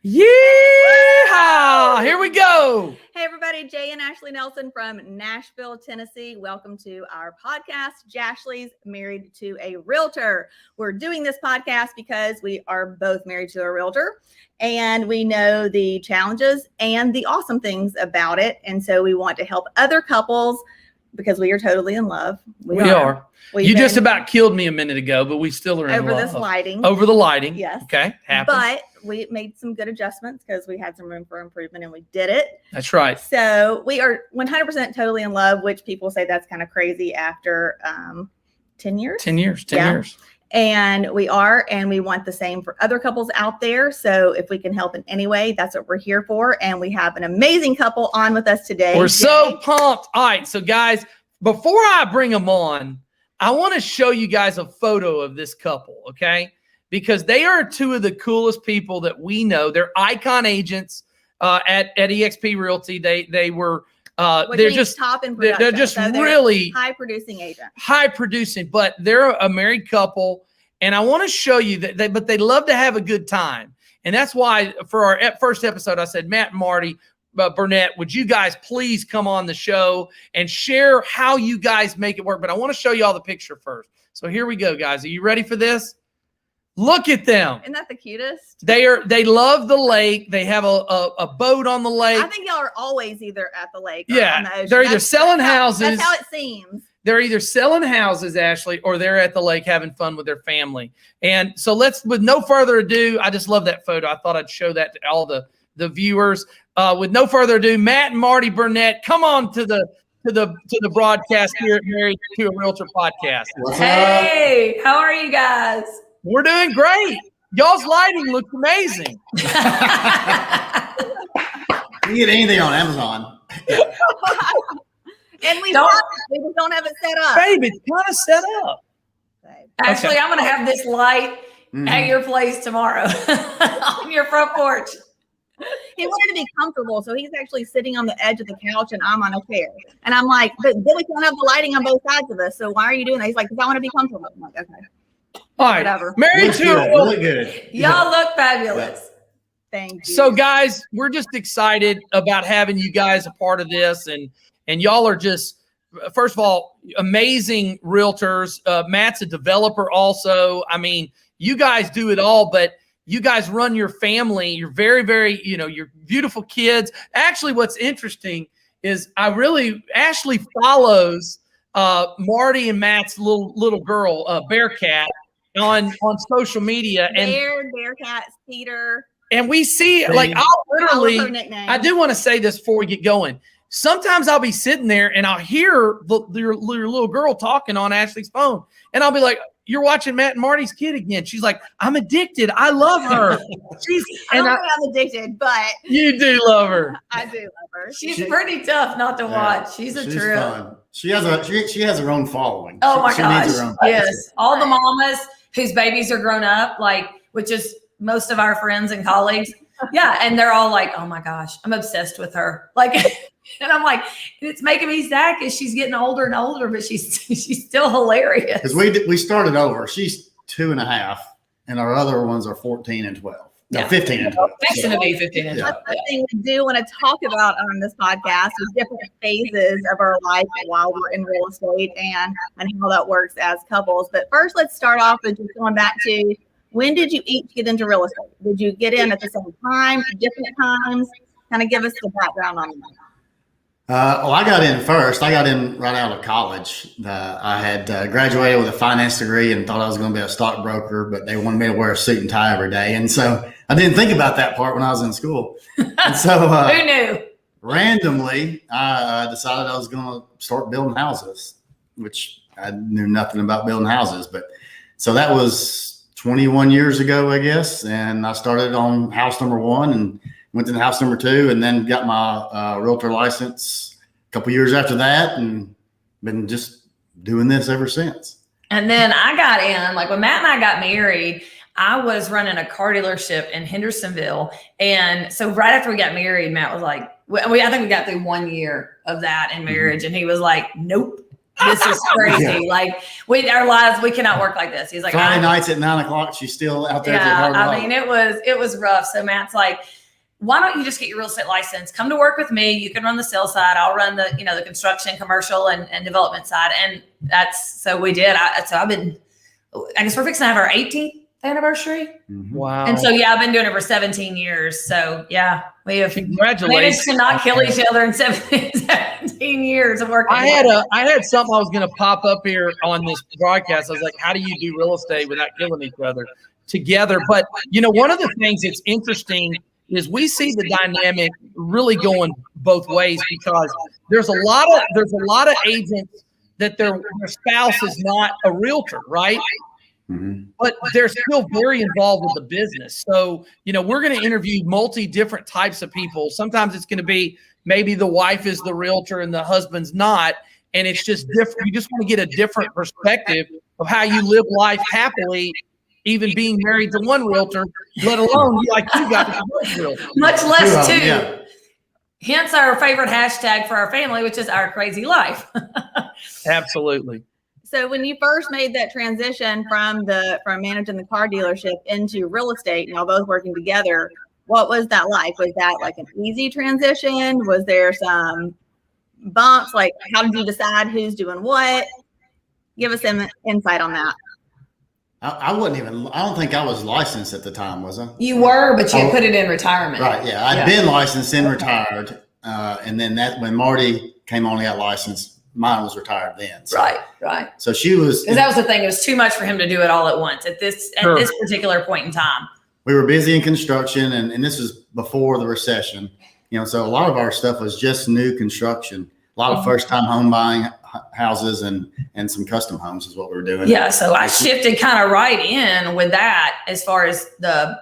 Yeah! Here we go. Hey, everybody. Jay and Ashley Nelson from Nashville, Tennessee. Welcome to our podcast, Jashly's Married to a Realtor. We're doing this podcast because we are both married to a realtor and we know the challenges and the awesome things about it. And so we want to help other couples because we are totally in love. We are. You just about killed me a minute ago, but we still are in love. Over this lighting. Over the lighting. Yes. Okay. Happens. But we made some good adjustments because we had some room for improvement and we did it. That's right. So we are 100% totally in love, which people say that's kind of crazy after 10 years. 10 years. 10 years. And we are, and we want the same for other couples out there. So if we can help in any way, that's what we're here for. And we have an amazing couple on with us today. We're so pumped. All right. So guys, before I bring them on, I want to show you guys a photo of this couple, okay? Because they are two of the coolest people that we know. They're icon agents at eXp Realty. They were they're just top in production. They're just really high producing agents. High producing, but they're a married couple, and I want to show you that. But they love to have a good time, and that's why for our first episode, I said, Matt and Marty. Burnett, would you guys please come on the show and share how you guys make it work? But I want to show you all the picture first. So here we go, guys. Are you ready for this? Look at them. Isn't that the cutest? They love the lake. They have a boat on the lake. I think y'all are always either at the lake or yeah, on the ocean. They're either selling houses. That's how it seems. They're either selling houses, Ashley, or they're at the lake having fun with their family. And so with no further ado, I just love that photo. I thought I'd show that to all the viewers. With no further ado, Matt and Marty Burnett, come on to the broadcast here at Married to a Realtor podcast. Hey, how are you guys? We're doing great. Y'all's lighting looks amazing. You can get anything on Amazon. And we just don't have it set up. Babe, it's kind of set up. Actually, I'm going to have this light at your place tomorrow on your front porch. He wanted to be comfortable, so he's actually sitting on the edge of the couch and I'm on a chair. And I'm like, but then we can't have the lighting on both sides of us. So why are you doing that? He's like, because I want to be comfortable. I'm like, okay. All right. Whatever. Married to a really good. Y'all look fabulous. Thank you. So guys, we're just excited about having you guys a part of this. And y'all are just, first of all, amazing realtors. Matt's a developer also. I mean, you guys do it all, but you guys run your family. You're very, very, you're beautiful kids. Actually, what's interesting is Ashley follows Marty and Matt's little girl, Bearcat, on social media. Bearcat, Peter. And we see, like, I do want to say this before we get going. Sometimes I'll be sitting there and I'll hear your little girl talking on Ashley's phone. And I'll be like, you're watching Matt and Marty's kid again. She's like, I'm addicted. I love her. I don't think I'm addicted, but you do love her. I do love her. She's pretty tough not to watch. She's trip. Fun. She has her own following. Oh my gosh. Needs her own yes. All the mamas whose babies are grown up, which is most of our friends and colleagues. Yeah. And they're all like, oh my gosh, I'm obsessed with her. And I'm like, it's making me sad because she's getting older and older, but she's still hilarious. Because we started over. She's 2.5, and our other ones are 14 and 12. No, 15 and 12. Fixing to be 15 and 12. That's the thing we do want to talk about on this podcast is different phases of our life while we're in real estate and how that works as couples. But first, let's start off with just going back to when did you each get into real estate? Did you get in at the same time, different times? Kind of give us the background on that. I got in first. I got in right out of college. I had graduated with a finance degree and thought I was going to be a stockbroker, but they wanted me to wear a suit and tie every day. And so I didn't think about that part when I was in school. And so who knew? Randomly, I decided I was going to start building houses, which I knew nothing about building houses. But so that was 21 years ago, I guess. And I started on house number 1 and went to the house number 2 and then got my realtor license a couple years after that and been just doing this ever since. And then I got in, when Matt and I got married, I was running a car dealership in Hendersonville. And so right after we got married, Matt was like, I think we got through 1 year of that in marriage. And he was like, nope. this is crazy. Like our lives, we cannot work like this. He's like, Friday nights at 9:00, she's still out there. Yeah, I mean, it was rough. So Matt's like, why don't you just get your real estate license? Come to work with me. You can run the sales side. I'll run the, the construction, commercial, and development side. And so we did. I've been, I guess we're fixing to have our 18th anniversary. Mm-hmm. Wow. And so, I've been doing it for 17 years. So we have Congratulations. managed to not kill each other in 17 years of working. I had something I was going to pop up here on this broadcast. I was like, how do you do real estate without killing each other together? But, one of the things that's interesting is we see the dynamic really going both ways, because there's a lot of agents that their spouse is not a realtor, right? Mm-hmm. But they're still very involved with the business. So, we're going to interview different types of people. Sometimes it's going to be maybe the wife is the realtor and the husband's not. And it's just different. You just want to get a different perspective of how you live life happily, even being married to one realtor, let alone you got to be realtor. Much less two. Yeah. Hence our favorite hashtag for our family, which is our crazy life. Absolutely. So when you first made that transition from managing the car dealership into real estate, and y'all both working together, what was that like? Was that like an easy transition? Was there some bumps? Like, how did you decide who's doing what? Give us some insight on that. I don't think I was licensed at the time, was I? You were, but you had put it in retirement. Right. Yeah. I'd been licensed and retired. And then when Marty came on, he got licensed. Mine was retired then. So. Right. So she was. Because that was the thing. It was too much for him to do it all at once at this particular point in time. We were busy in construction, and this was before the recession. So a lot of our stuff was just new construction. A lot of first-time home buying houses and some custom homes is what we were doing. Yeah. So I shifted kind of right in with that as far as the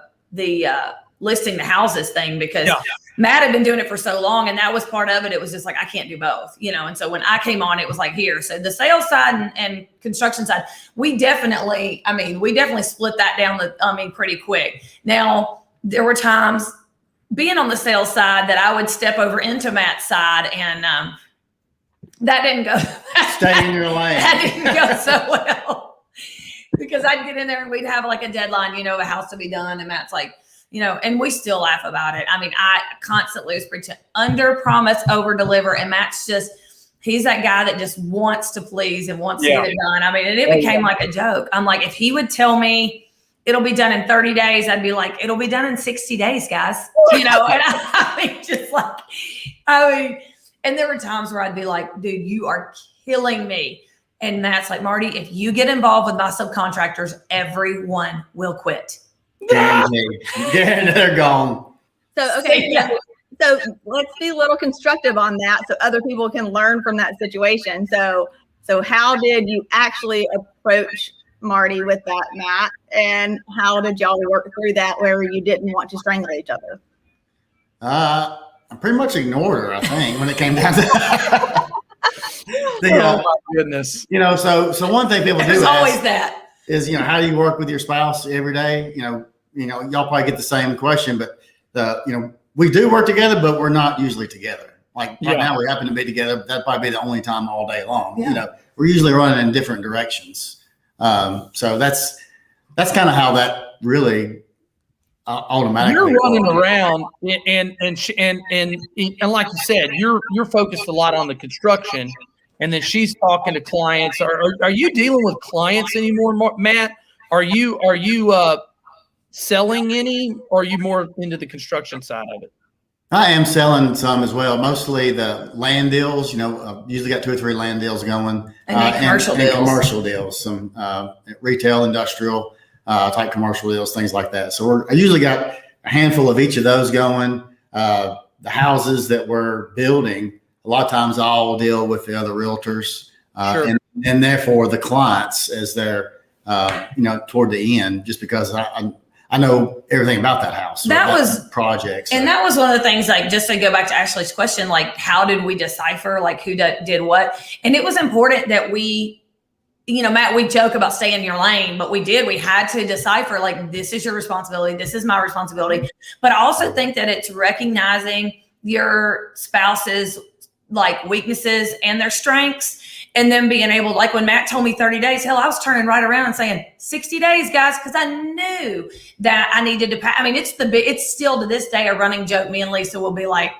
listing the houses thing, because Matt had been doing it for so long, and that was part of it. It was just like, I can't do both, And so when I came on, it was like here. So the sales side and construction side, we definitely split that down pretty quick. Now, there were times being on the sales side that I would step over into Matt's side, and that didn't go. Stay in your lane. That didn't go so well, because I'd get in there and we'd have like a deadline, a house to be done. And Matt's like, and we still laugh about it. I mean, I constantly was preaching under promise, over deliver. And Matt's he's that guy that just wants to please and wants to get it done. I mean, and it became like a joke. I'm like, if he would tell me it'll be done in 30 days, I'd be like, it'll be done in 60 days, guys. And and there were times where I'd be like, dude, you are killing me. And Matt's like, Marty, if you get involved with my subcontractors, everyone will quit. Guaranteed. They're gone. So, okay. So let's be a little constructive on that so other people can learn from that situation. So how did you actually approach Marty with that, Matt? And how did y'all work through that where you didn't want to strangle each other? I pretty much ignored her, I think, when it came down to oh my goodness. So one thing people do There's always that is, how do you work with your spouse every day? Y'all probably get the same question, but we do work together, but we're not usually together. Like right now we happen to be together. That'd probably be the only time all day long. Yeah. We're usually running in different directions. So that's kind of how that really automatically. You're running around and like you said, you're focused a lot on the construction, and then she's talking to clients. Are you dealing with clients anymore, Matt? Are you selling any, or are you more into the construction side of it? I am selling some as well, mostly the land deals. Usually got 2 or 3 land deals going, and commercial deals, some retail, industrial type commercial deals, things like that. So I usually got a handful of each of those going. The houses that we're building, a lot of times I'll deal with the other realtors, and therefore the clients as they're toward the end, just because I know everything about that house. That was projects. And that was one of the things, like, just to go back to Ashley's question, like, how did we decipher, like, who did what? And it was important that we, Matt, we joke about stay in your lane, but we had to decipher, like, this is your responsibility. This is my responsibility. But I also think that it's recognizing your spouse's, like, weaknesses and their strengths. And then being able, like when Matt told me 30 days, hell, I was turning right around and saying 60 days, guys, because I knew that I needed to I mean, it's still to this day a running joke. Me and Lisa will be like,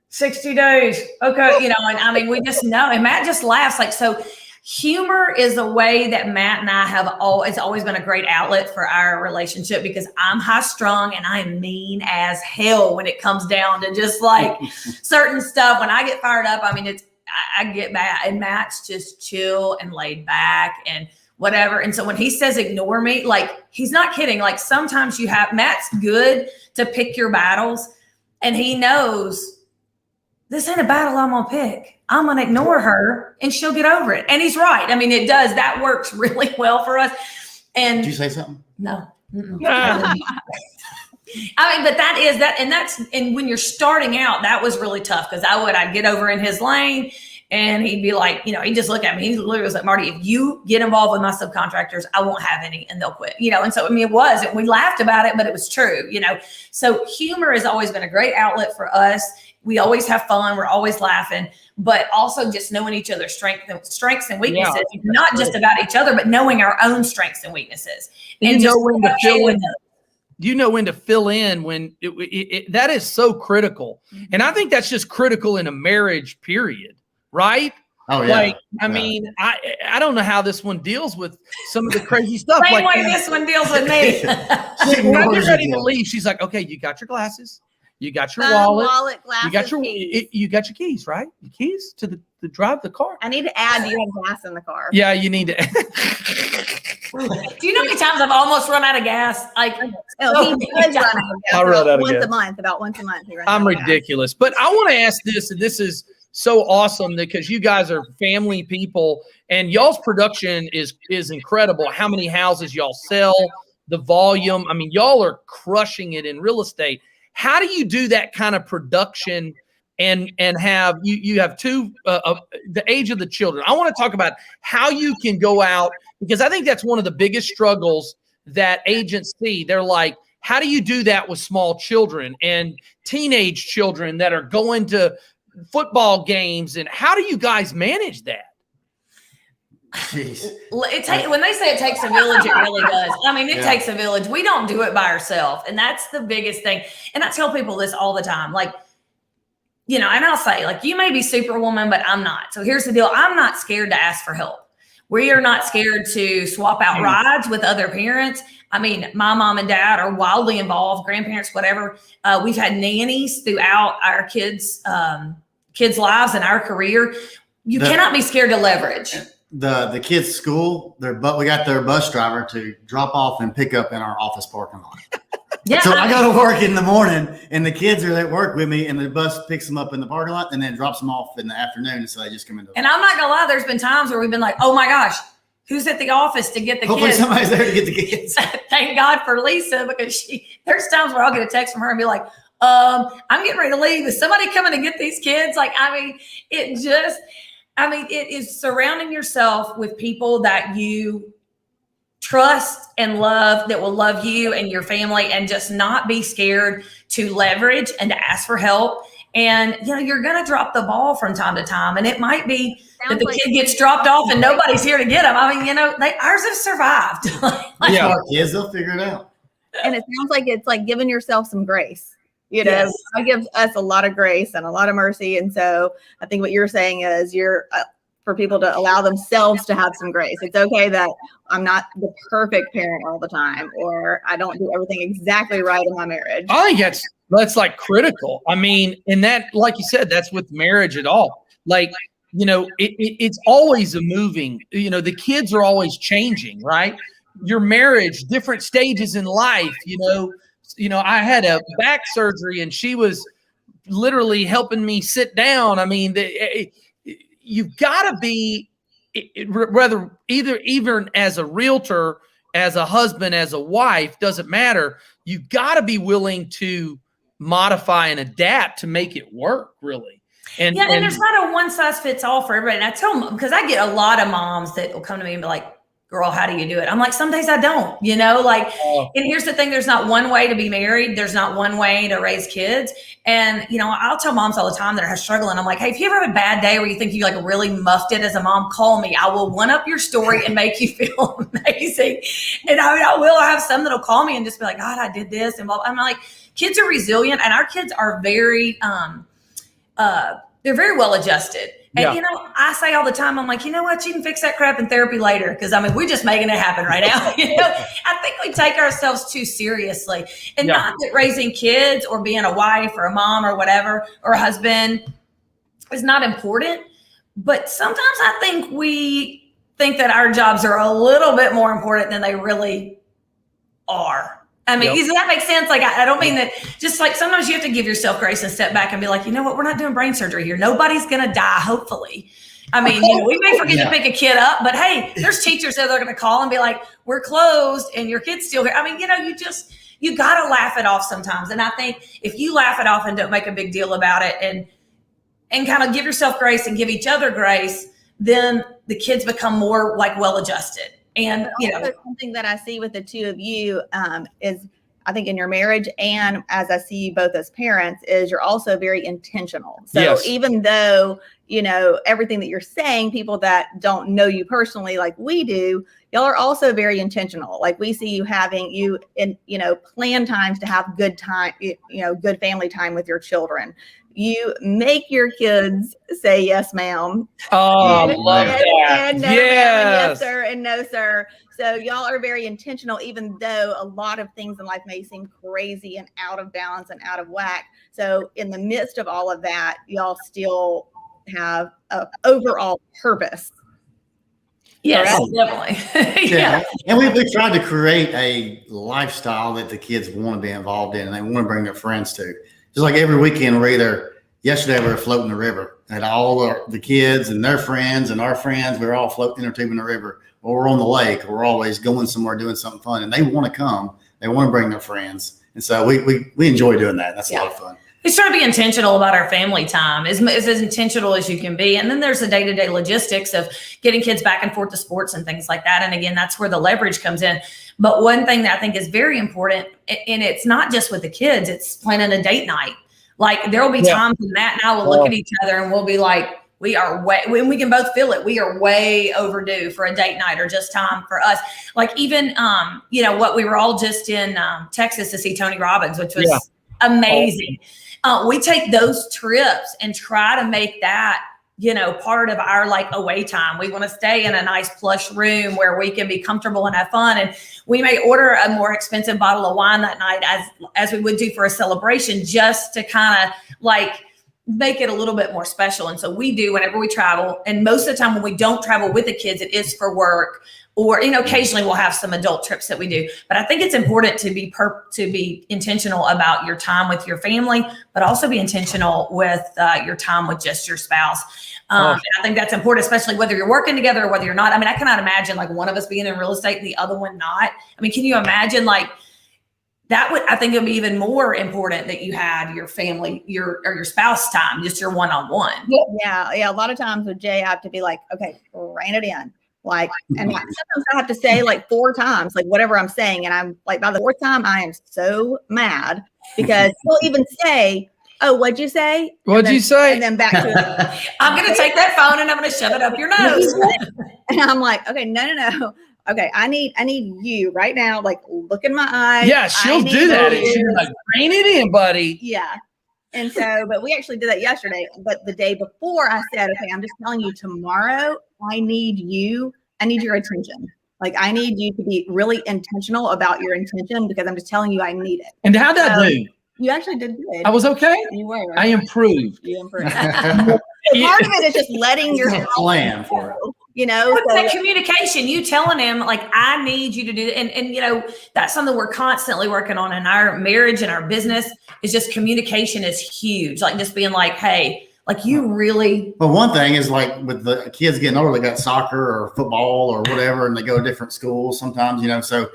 60 days. Okay. You know, and I mean, we just know. And Matt just laughs like, so humor is a way that Matt and I it's always been a great outlet for our relationship, because I'm high strung and I'm mean as hell when it comes down to just like certain stuff. When I get fired up, I mean, I get mad, and Matt's just chill and laid back and whatever. And so when he says ignore me, like, he's not kidding. Like, sometimes Matt's good to pick your battles, and he knows this ain't a battle I'm gonna pick. I'm gonna ignore her and she'll get over it. And he's right. I mean, it does. That works really well for us. And Did you say something? No. I mean, but and when you're starting out, that was really tough, because I'd get over in his lane and he'd be like, you know, he'd just look at me. He literally was like, Marti, if you get involved with my subcontractors, I won't have any and they'll quit, you know? And so, I mean, and we laughed about it, but it was true, you know? So humor has always been a great outlet for us. We always have fun. We're always laughing, but also just knowing each other's strengths and weaknesses, not just about each other, but knowing our own strengths and weaknesses. And you know when to fill in. You know when to fill in when that is so critical. And I think that's just critical in a marriage, period. Right? Oh yeah. Like, I mean, I don't know how this one deals with some of the crazy stuff. Same way this one deals with me. When I get ready to leave, she's like, okay, you got your glasses, you got your wallet, glasses, you got your keys, right? Your keys to the drive the car. I need to add, do you have gas in the car? Yeah, you need to. Do you know how many times I've almost run out of gas? Like, he does run out of gas. I run out of gas. About once a month. I'm ridiculous. But I want to ask this, and this is so awesome, because you guys are family people and y'all's production is incredible. How many houses y'all sell, the volume. I mean, y'all are crushing it in real estate. How do you do that kind of production and have you have two the age of the children? I want to talk about how you can go out, because I think that's one of the biggest struggles that agents see. They're like, how do you do that with small children and teenage children that are going to football games, and how do you guys manage that? Jeez. When they say it takes a village, it really does. I mean, it takes a village. We don't do it by ourselves, and that's the biggest thing. And I tell people this all the time, like, you know, and I'll say, like, you may be superwoman, but I'm not. So here's the deal. I'm not scared to ask for help. We are not scared to swap out rides with other parents. I mean, my mom and dad are wildly involved, grandparents, whatever. We've had nannies throughout our kids' lives and our career. You cannot be scared to leverage. The kids' school, we got their bus driver to drop off and pick up in our office parking lot. Yeah. So I go to work in the morning, and the kids are at work with me, and the bus picks them up in the parking lot and then drops them off in the afternoon. So they just come into. And I'm not gonna lie, there's been times where we've been like, "Oh my gosh, who's at the office to get the Hopefully kids?" somebody's there to get the kids. Thank God for Lisa, because there's times where I'll get a text from her and be like, I'm getting ready to leave. Is somebody coming to get these kids? Like, I mean, it is surrounding yourself with people that you trust and love, that will love you and your family, and just not be scared to leverage and to ask for help. And, you know, you're going to drop the ball from time to time. And it might be that the kid gets dropped off and nobody's here to get him. I mean, you know, ours have survived. Our kids, they'll figure it out. And it sounds like it's like giving yourself some grace. You know, Yes. God gives us a lot of grace and a lot of mercy. And so I think what you're saying is for people to allow themselves to have some grace. It's okay that I'm not the perfect parent all the time, or I don't do everything exactly right in my marriage. I think that's like critical. I mean, and that, like you said, that's with marriage at all. Like, you know, it's always a moving, you know, the kids are always changing, right? Your marriage, different stages in life, you know, I had a back surgery and she was literally helping me sit down. I mean, you've got to be, whether even as a realtor, as a husband, as a wife, doesn't matter. You've got to be willing to modify and adapt to make it work, really. And there's not a one size fits all for everybody. And I tell them, because I get a lot of moms that will come to me and be like, girl, how do you do it? I'm like, some days I don't, you know, like, and here's the thing, there's not one way to be married. There's not one way to raise kids. And, you know, I'll tell moms all the time that are struggling. I'm like, hey, if you ever have a bad day where you think you like really muffed it as a mom, call me. I will one up your story and make you feel amazing. And I will have some that'll call me and just be like, God, I did this. And blah, blah. I'm like, kids are resilient, and our kids are very, they're very well adjusted. And, you know, I say all the time, I'm like, you know what? You can fix that crap in therapy later. Cause I mean, we're just making it happen right now. You know, I think we take ourselves too seriously, and not that raising kids or being a wife or a mom or whatever, or a husband is not important. But sometimes I think we think that our jobs are a little bit more important than they really are. I mean, does that make sense? Like, I don't mean that, just like sometimes you have to give yourself grace and step back and be like, you know what, we're not doing brain surgery here. Nobody's going to die, hopefully. I mean, you know, we may forget to pick a kid up, but hey, there's teachers that are going to call and be like, we're closed and your kid's still here. I mean, you know, you got to laugh it off sometimes. And I think if you laugh it off and don't make a big deal about it and kind of give yourself grace and give each other grace, then the kids become more like well-adjusted. And, you know, something that I see with the two of you is, I think in your marriage, and as I see you both as parents, is you're also very intentional. So even though, you know, everything that you're saying, people that don't know you personally like we do, y'all are also very intentional. Like we see you having plan times to have good time, you know, good family time with your children. You make your kids say yes, ma'am. Oh, love that. And no, ma'am, and yes, sir, and no, sir. So y'all are very intentional, even though a lot of things in life may seem crazy and out of balance and out of whack. So in the midst of all of that, y'all still have an overall purpose. Yes, definitely. Yeah. And we tried to create a lifestyle that the kids want to be involved in and they want to bring their friends to. Just like every weekend, yesterday we were floating the river, and all the kids and their friends and our friends, we were all floating inner tubing the river, or we're on the lake, or we're always going somewhere doing something fun, and they want to come. They want to bring their friends. And so we enjoy doing that. That's a lot of fun. We try to be intentional about our family time, as intentional as you can be. And then there's the day-to-day logistics of getting kids back and forth to sports and things like that. And again, that's where the leverage comes in. But one thing that I think is very important, and it's not just with the kids, it's planning a date night. Like there will be times when Matt and I will look at each other and we'll be like, we are when we can both feel it, we are way overdue for a date night or just time for us. Like even, you know, what we were all just in Texas to see Tony Robbins, which was amazing. We take those trips and try to make that, you know, part of our like away time. We want to stay in a nice plush room where we can be comfortable and have fun. And we may order a more expensive bottle of wine that night as we would do for a celebration, just to kind of like make it a little bit more special. And so we do whenever we travel. And most of the time when we don't travel with the kids, it is for work. Or, you know, occasionally we'll have some adult trips that we do. But I think it's important to be intentional about your time with your family, but also be intentional with your time with just your spouse. And I think that's important, especially whether you're working together or whether you're not. I mean, I cannot imagine like one of us being in real estate and the other one not. I mean, can you imagine like that I think it would be even more important that you had your family, your spouse time, just your one-on-one. Yeah. A lot of times with Jay, I have to be like, okay, rein it in. Like, and sometimes I have to say like 4 times, like whatever I'm saying. And I'm like, by the 4th time, I am so mad because he'll even say, oh, what'd you say? What'd you say? And then back to it. I'm going to take that phone and I'm going to shove it up your nose. And I'm like, okay, no. Okay, I need you right now. Like, look in my eyes. Yeah, she'll do that. She's like, rein it in, buddy. Yeah. And so, but we actually did that yesterday. But the day before, I said, okay, I'm just telling you, tomorrow, I need you. I need your attention. Like, I need you to be really intentional about your intention because I'm just telling you I need it. And how'd that do? You actually did good. I was okay? You were. I improved. You improved. Part of it is just letting your plan for it. You know, so that communication, you telling him like, I need you to do that. And, you know, that's something we're constantly working on in our marriage and our business is just communication is huge. Like just being like, hey, like you really. Well, one thing is like with the kids getting older, they got soccer or football or whatever, and they go to different schools sometimes, you know, so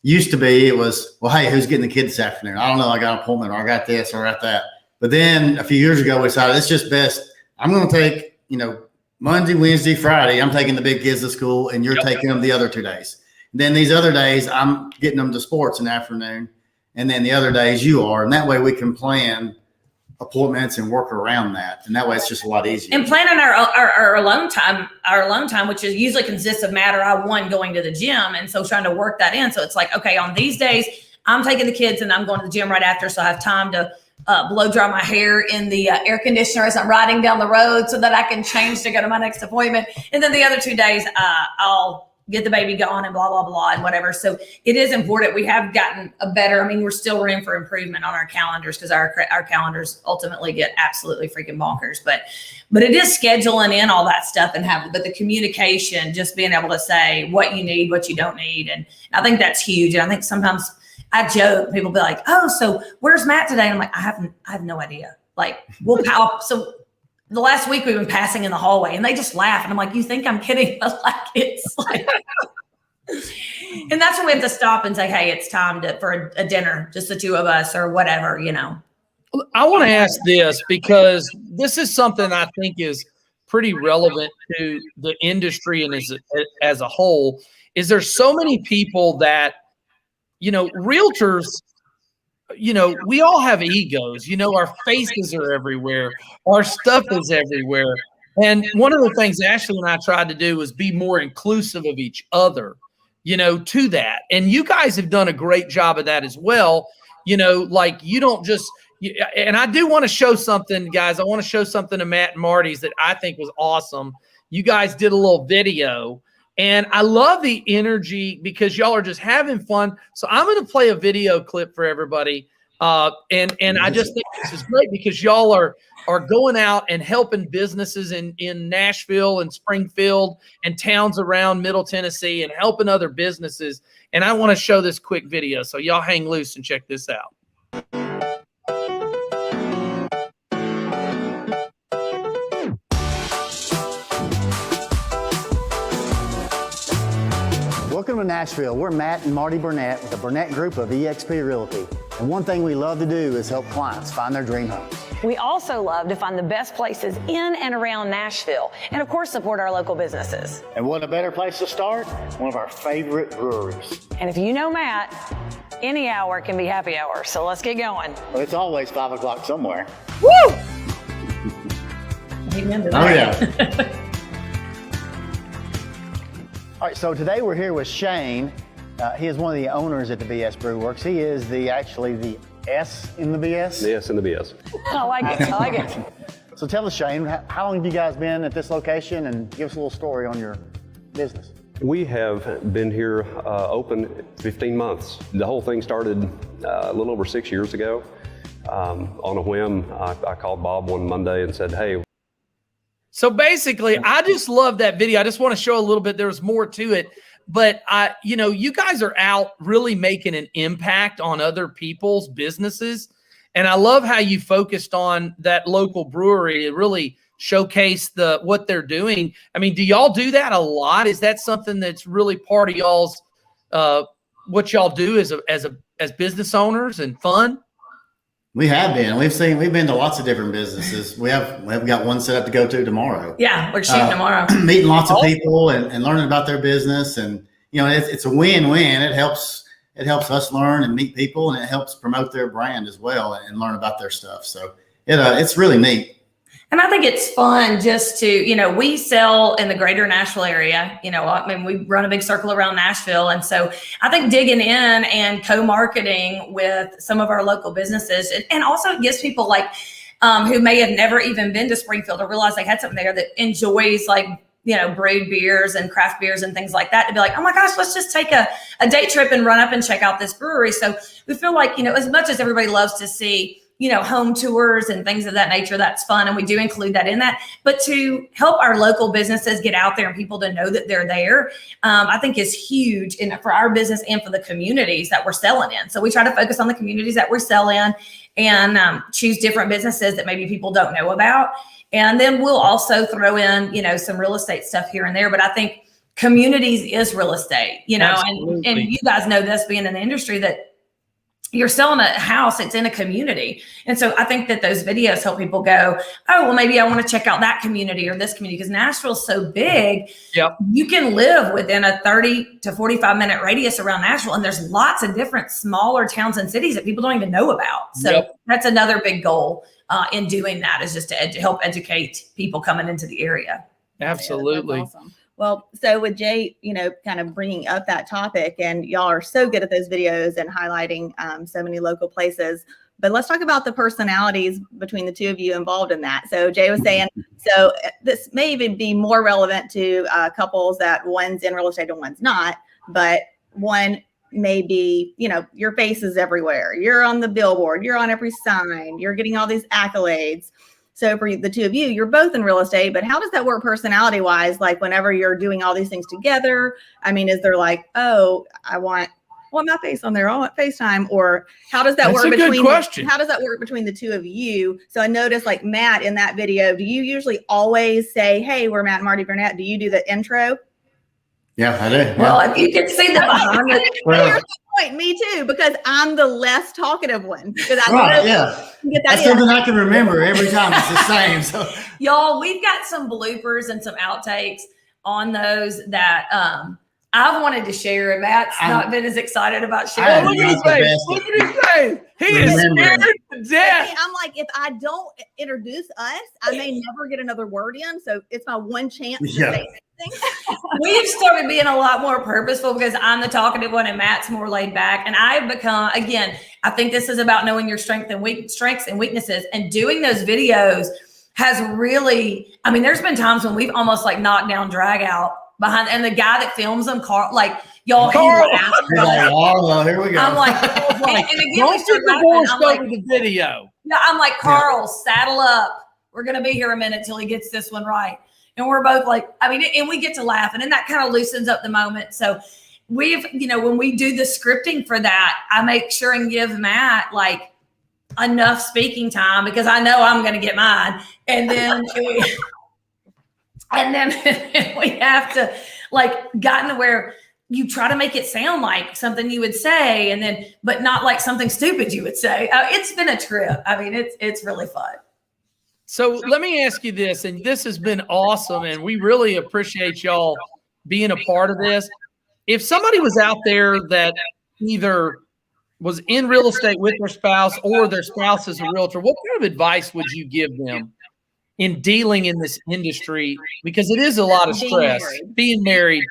used to be, it was, well, hey, who's getting the kids this afternoon? I don't know. I got an appointment or I got this or I got that. But then a few years ago, we decided it's just best. I'm going to take, you know, Monday, Wednesday, Friday, I'm taking the big kids to school and you're taking them the other 2 days. Then these other days, I'm getting them to sports in the afternoon. And then the other days you are. And that way we can plan appointments and work around that. And that way it's just a lot easier. And planning our alone time, which is usually consists of Matt or I, one, going to the gym. And so trying to work that in. So it's like, okay, on these days, I'm taking the kids and I'm going to the gym right after. So I have time to blow dry my hair in the air conditioner as I'm riding down the road so that I can change to go to my next appointment. And then the other 2 days, I'll get the baby gone and blah, blah, blah, and whatever. So it is important. We have gotten a better, we're still room for improvement on our calendars because our calendars ultimately get absolutely freaking bonkers. But it is scheduling in all that stuff but the communication, just being able to say what you need, what you don't need. And I think that's huge. And I think sometimes I joke, people be like, oh, so where's Matt today? And I'm like, I have no idea. Like, so the last week we've been passing in the hallway and they just laugh. And I'm like, you think I'm kidding? But like, it's like, and that's when we have to stop and say, hey, it's time for a dinner, just the two of us or whatever, I want to ask this because this is something I think is pretty relevant to the industry and as a whole. Is there so many people that, realtors, we all have egos, our faces are everywhere. Our stuff is everywhere. And one of the things Ashley and I tried to do was be more inclusive of each other, to that. And you guys have done a great job of that as well. Like you don't just, and I do want to show something, guys. I want to show something to Matt and Marty's that I think was awesome. You guys did a little video. And I love the energy because y'all are just having fun. So I'm going to play a video clip for everybody. And I just think this is great because y'all are going out and helping businesses in Nashville and Springfield and towns around Middle Tennessee and helping other businesses. And I want to show this quick video. So y'all hang loose and check this out. Welcome to Nashville. We're Matt and Marty Burnett with the Burnett Group of eXp Realty. And one thing we love to do is help clients find their dream homes. We also love to find the best places in and around Nashville and, of course, support our local businesses. And what a better place to start? One of our favorite breweries. And if you know Matt, any hour can be happy hour. So let's get going. Well, it's always 5 o'clock somewhere. Woo! Amen to that. Oh, yeah. All right, so today we're here with Shane. He is one of the owners at the BS Brew Works. He is actually the S in the BS. The S in the BS. I like it. So tell us, Shane, how long have you guys been at this location, and give us a little story on your business. We have been here open 15 months. The whole thing started a little over 6 years ago. On a whim, I called Bob one Monday and said, hey. So basically, I just love that video. I just want to show a little bit. There's more to it. But, you guys are out really making an impact on other people's businesses. And I love how you focused on that local brewery to really showcase what they're doing. I mean, do y'all do that a lot? Is that something that's really part of y'all's what y'all do as business owners and fun? We have been. We've been to lots of different businesses. We have got one set up to go to tomorrow. Yeah, we're shooting tomorrow. Meeting lots of people and learning about their business, and it's a win-win. It helps us learn and meet people, and it helps promote their brand as well and learn about their stuff. So it's really neat. And I think it's fun just to, we sell in the greater Nashville area. We run a big circle around Nashville. And so I think digging in and co-marketing with some of our local businesses, and also it gives people who may have never even been to Springfield or realize they had something there that enjoys brewed beers and craft beers and things like that, to be like, oh my gosh, let's just take a day trip and run up and check out this brewery. So we feel like, as much as everybody loves to see home tours and things of that nature, that's fun. And we do include that in that. But to help our local businesses get out there and people to know that they're there, I think is huge for our business and for the communities that we're selling in. So we try to focus on the communities that we're selling and choose different businesses that maybe people don't know about. And then we'll also throw in, some real estate stuff here and there. But I think communities is real estate, and you guys know this being in the industry that you're selling a house, it's in a community. And so I think that those videos help people go, oh, well, maybe I want to check out that community or this community, because Nashville's so big. Yep. You can live within a 30 to 45-minute radius around Nashville. And there's lots of different smaller towns and cities that people don't even know about. So that's another big goal in doing that, is just to help educate people coming into the area. Absolutely. Yeah, that's awesome. Well, so with Jay, kind of bringing up that topic, and y'all are so good at those videos and highlighting so many local places, but let's talk about the personalities between the two of you involved in that. So Jay was saying, so this may even be more relevant to couples that one's in real estate and one's not, but one may be, your face is everywhere. You're on the billboard, you're on every sign, you're getting all these accolades. So for the two of you, you're both in real estate, but how does that work personality wise? Like whenever you're doing all these things together, I mean, is there like, oh, I want my face on there, I want FaceTime, or how does that work between? How does that work between the two of you? So I noticed, like Matt in that video, do you usually always say, "Hey, we're Matt and Marti Burnett"? Do you do the intro? Yeah, I do. Yeah. Well, if you can see the behind it. Here's the point, me too, because I'm the less talkative one. Because I get That's something I can remember every time. It's the same. So y'all, we've got some bloopers and some outtakes on those that I've wanted to share, and Matt's not been as excited about sharing. Look at his face. Look at his face. He is scared to death. I'm like, if I don't introduce us, I may never get another word in. So it's my one chance to say something. We've started being a lot more purposeful because I'm the talkative one and Matt's more laid back. And I've become, again, I think this is about knowing your strengths and weaknesses, and doing those videos has really, I mean, there's been times when we've almost like knocked down, drag out behind, and the guy that films them, Carl, like, y'all, Carl, here we go. I'm like, and again, don't get divorced over the video. Yeah, I'm like, Carl, saddle up. We're going to be here a minute till he gets this one right. And we're both like, I mean, and we get to laughing, and that kind of loosens up the moment. So we've, when we do the scripting for that, I make sure and give Matt like enough speaking time, because I know I'm going to get mine. And then we have to like gotten to where you try to make it sound like something you would say, and then, but not like something stupid you would say. It's been a trip. I mean, it's really fun. So let me ask you this, and this has been awesome, and we really appreciate y'all being a part of this. If somebody was out there that either was in real estate with their spouse or their spouse is a realtor, what kind of advice would you give them in dealing in this industry? Because it is a lot of stress. Being married.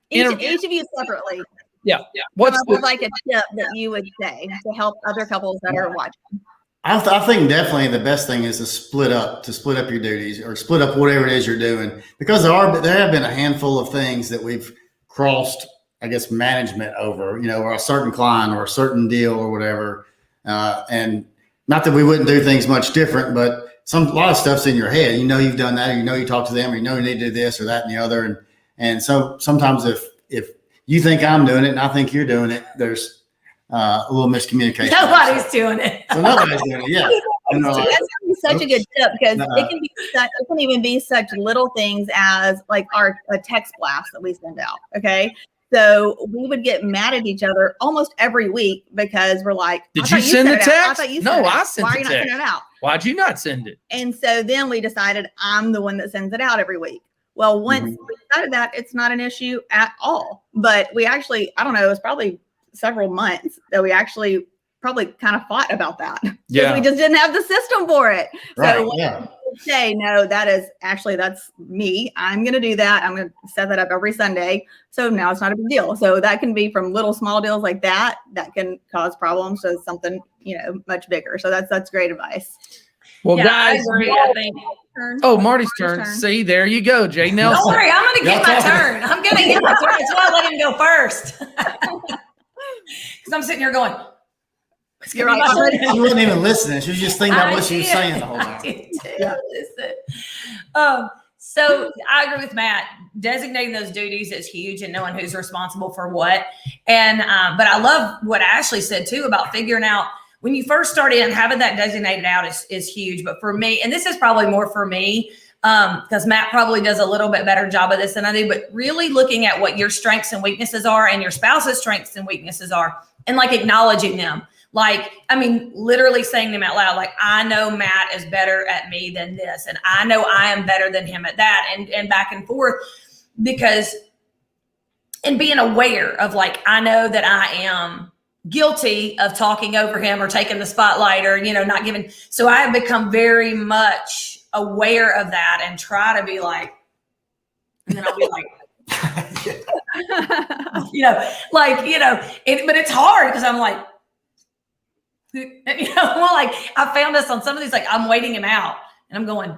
Each of you separately. Yeah. What's like a tip that you would say to help other couples that are watching? I think definitely the best thing is to split up your duties, or split up whatever it is you're doing, because there have been a handful of things that we've crossed, I guess, management over, or a certain client or a certain deal or whatever. And not that we wouldn't do things much different, but a lot of stuff's in your head. You've done that, you talk to them, or you need to do this or that and the other. And so sometimes if you think I'm doing it and I think you're doing it, there's a little miscommunication. Nobody's doing it. So nobody's doing it. Yeah. That's such a good tip, because it can even be such little things as like a text blast that we send out. Okay. So we would get mad at each other almost every week because we're like, did you send the text? I thought you sent it. I sent Why are the you not text. sending it out? Why'd you not send it? And so then we decided I'm the one that sends it out every week. Well, once we decided that, it's not an issue at all. But we actually, I don't know, it was probably several months that we actually probably kind of fought about that. Yeah. We just didn't have the system for it. Right. So say, no, that's me. I'm going to do that. I'm going to set that up every Sunday. So now it's not a big deal. So that can be from little small deals like that can cause problems to something, much bigger. So that's great advice. Well, Yeah, guys, I agree, I think. Marty's turn. See, there you go, Jay Nelson. Don't worry, I'm going to get my turn. I'm going to get my turn. That's why I let him go first. Because I'm sitting here going, You're right. She wasn't even listening. She was just thinking about what she was saying the whole time. So I agree with Matt. Designating those duties is huge, and knowing who's responsible for what. And but I love what Ashley said too about figuring out when you first start in, having that designated out is huge. But for me, and this is probably more for me, because Matt probably does a little bit better job of this than I do, but really looking at what your strengths and weaknesses are and your spouse's strengths and weaknesses are, and like acknowledging them. Like, I mean, literally saying them out loud, like, I know Matt is better at me than this, and I know I am better than him at that, and back and forth, because, and being aware of like, I know that I am guilty of talking over him or taking the spotlight or, not giving. So I have become very much aware of that and try to be like, and then I'll be like, but it's hard because I'm like, I found this on some of these, like I'm waiting him out and I'm going,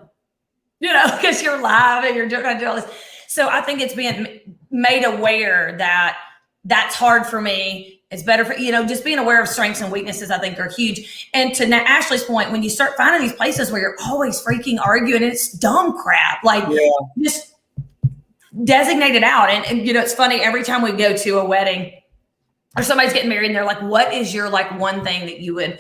because you're live and you're trying to do all this. So I think it's being made aware that that's hard for me. It's better for, just being aware of strengths and weaknesses, I think are huge. And to Ashley's point, when you start finding these places where you're always freaking arguing and it's dumb crap, just designate it out. And it's funny, every time we go to a wedding or somebody's getting married and they're like, what is your one thing that you would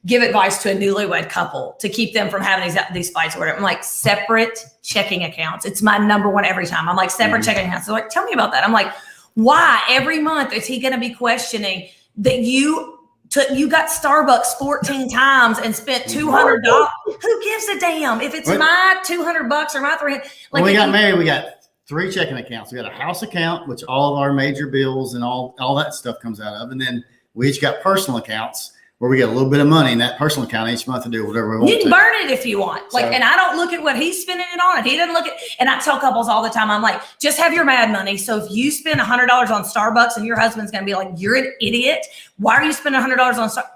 give advice to a newlywed couple to keep them from having these fights or whatever? I'm like, separate checking accounts. It's my number one every time. I'm like, separate checking accounts. So like, tell me about that. I'm like, why every month is he going to be questioning that you got Starbucks 14 times and spent $200? Who gives a damn if it's my $200 or my $300? When we got married, we got 3 checking accounts. We got a house account, which all of our major bills and all that stuff comes out of. And then we each got personal accounts where we get a little bit of money in that personal account each month to do whatever we want. You can burn it if you want. And I don't look at what he's spending it on. If he doesn't look at, and I tell couples all the time, I'm like, just have your mad money. So if you spend $100 on Starbucks and your husband's going to be like, you're an idiot. Why are you spending $100 on Starbucks?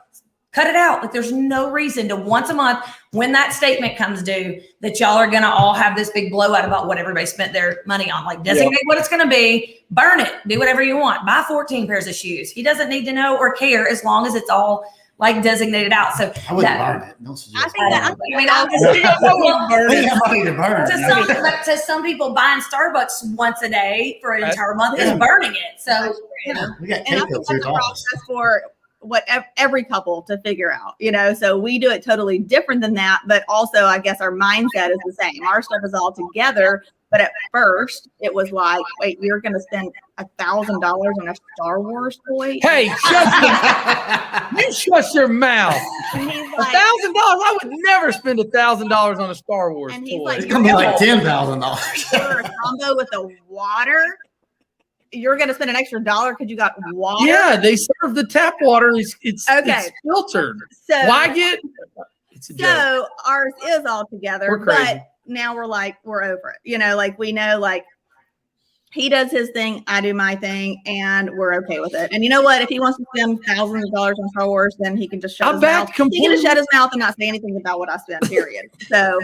Cut it out. Like there's no reason to once a month when that statement comes due that y'all are going to all have this big blowout about what everybody spent their money on. Like designate what it's going to be, burn it, do whatever you want, buy 14 pairs of shoes. He doesn't need to know or care as long as it's all like designated out. So I wouldn't burn it. Don't suggest I think that, to some people, buying Starbucks once a day for an entire month is burning it. So we got and I think that's a process for every couple to figure out, so we do it totally different than that, but also I guess our mindset is the same. Our stuff is all together, but at first it was like, wait, you're going to spend $1,000 on a Star Wars toy? Hey, you shut your mouth. And he's $1,000. like, I would never spend $1,000 on a Star Wars and toy. he's like, It's gonna be like $10,000. for a combo with the water, you're going to spend an extra $1 because you got water. Yeah, they serve the tap water. It's filtered. So why get? It's a joke. So ours is all together, We're crazy. but now we're over it. Like we know, like he does his thing, I do my thing, and we're okay with it. And you know what? If he wants to spend thousands of dollars on Star Wars, then he can just shut his mouth. He can just shut his mouth and not say anything about what I spent. Period. So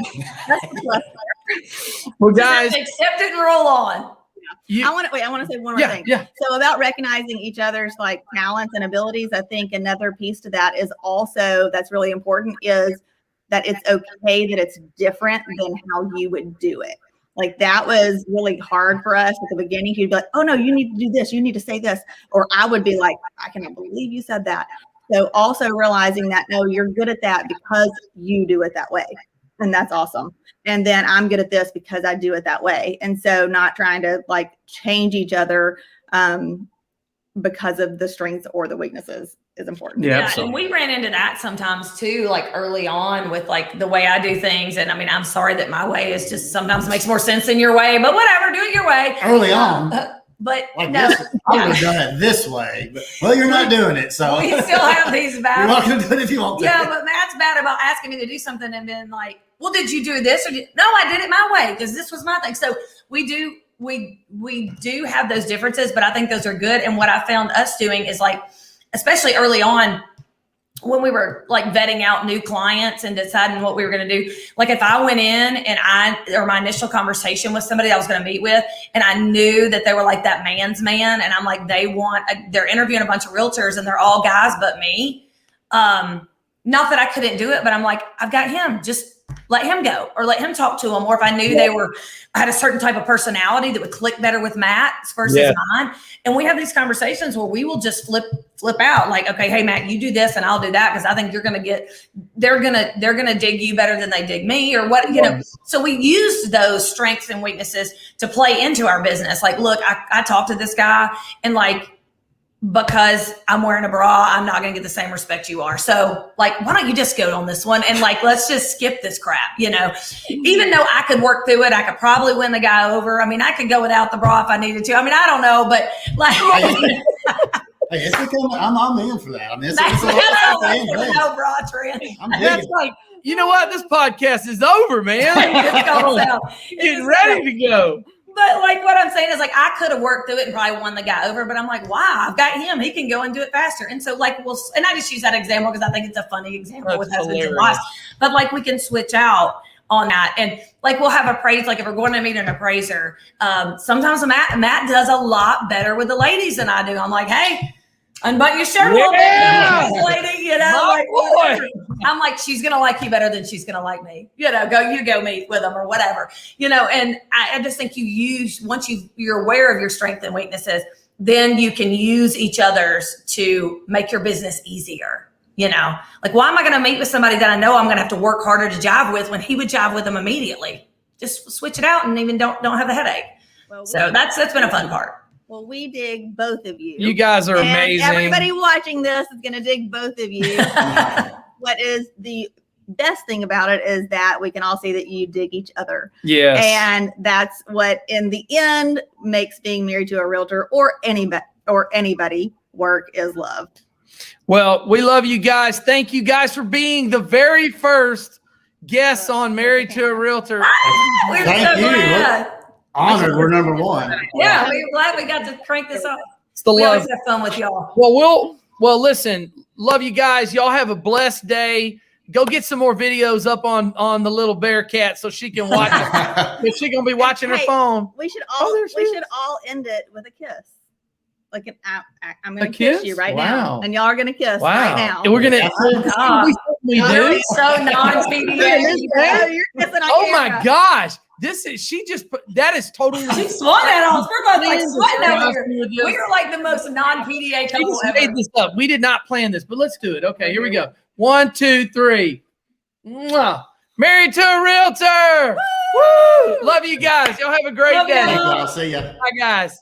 that's the plus there. Well, guys, accept it and roll on. I want to say one more thing. Yeah. So about recognizing each other's like talents and abilities, I think another piece to that is also that's really important is that it's okay that it's different than how you would do it. Like that was really hard for us at the beginning. He'd be like, oh no, you need to do this. You need to say this. Or I would be like, I cannot believe you said that. So also realizing that, no, you're good at that because you do it that way. And that's awesome. And then I'm good at this because I do it that way. And so not trying to like change each other because of the strengths or the weaknesses is important. Yeah. And we ran into that sometimes too, like early on with like the way I do things. And I mean, I'm sorry that my way is just sometimes makes more sense than your way, but whatever, do it your way. Early on. But like no, this, I would have done it this way, but well, you're not doing it. So we still have these battles. You're welcome to do it if you want to. Yeah, but Matt's bad about asking me to do something and then like, well, did you do this? Or no, I did it my way because this was my thing. So we do have those differences, but I think those are good. And what I found us doing is like, especially early on when we were like vetting out new clients and deciding what we were going to do. Like if I went in and my initial conversation with somebody I was going to meet with, and I knew that they were like that man's man. And I'm like, they're interviewing a bunch of realtors and they're all guys but me. Not that I couldn't do it, but I'm like, I've got him, just let him go or let him talk to them. Or if I knew I had a certain type of personality that would click better with Matt versus mine. And we have these conversations where we will just flip out like, okay, hey Matt, you do this and I'll do that. Cause I think they're going to dig you better than they dig me or what, so we used those strengths and weaknesses to play into our business. Like, look, I talked to this guy and like, because I'm wearing a bra, I'm not going to get the same respect you are. So like, why don't you just go on this one? And like, let's just skip this crap, you know, even though I could work through it, I could probably win the guy over. I mean, I could go without the bra if I needed to. I mean, I don't know, but like, Hey, it's becoming, I'm in for that. I mean, it's no bra trend. That's like, you know what? This podcast is over, man. It's going south. Getting ready to go. But like what I'm saying is like I could have worked through it and probably won the guy over, but I'm like, wow, I've got him. He can go and do it faster. And so like and I just use that example because I think it's a funny example with husbands and wives. But like we can switch out on that. And like we'll have appraised, like if we're going to meet an appraiser, sometimes Matt does a lot better with the ladies than I do. I'm like, hey, unbutton your shirt a little bit, lady, you know, like, I'm like, she's going to like you better than she's going to like me, you know, go meet with them or whatever, you know, and I just think once you're aware of your strengths and weaknesses, then you can use each other's to make your business easier, you know, like, why am I going to meet with somebody that I know I'm going to have to work harder to jive with when he would jive with them immediately? Just switch it out and even don't have the headache. Well, so that's been a fun part. Well, we dig both of you. You guys are amazing. Everybody watching this is going to dig both of you. What is the best thing about it is that we can all see that you dig each other. Yes. And that's what, in the end, makes being married to a realtor or anybody work is love. Well, we love you guys. Thank you guys for being the very first guests on Married to a Realtor. We're Thank so you. glad. Honored we're number one. Yeah, we're glad we got to crank this up. It's the We love. always have fun with y'all. Well, listen, love you guys. Y'all have a blessed day. Go get some more videos up on the little bear cat so she can watch it. If she's gonna be watching her phone. We should all end it with a kiss. Like I'm gonna kiss you right now, and y'all are gonna kiss right now. And we're gonna. We do. So non-PDA. You're kissing on Oh camera. my gosh! That is totally. She swung at us. We're both like sweating over here. We are like the most non-PDA couple We ever. made this up. We did not plan this, but let's do it. Okay, here we go. 1, 2, 3. Mwah. Married to a Realtor. Woo! Love you guys. Y'all have a great day. I'll see ya. Bye, guys.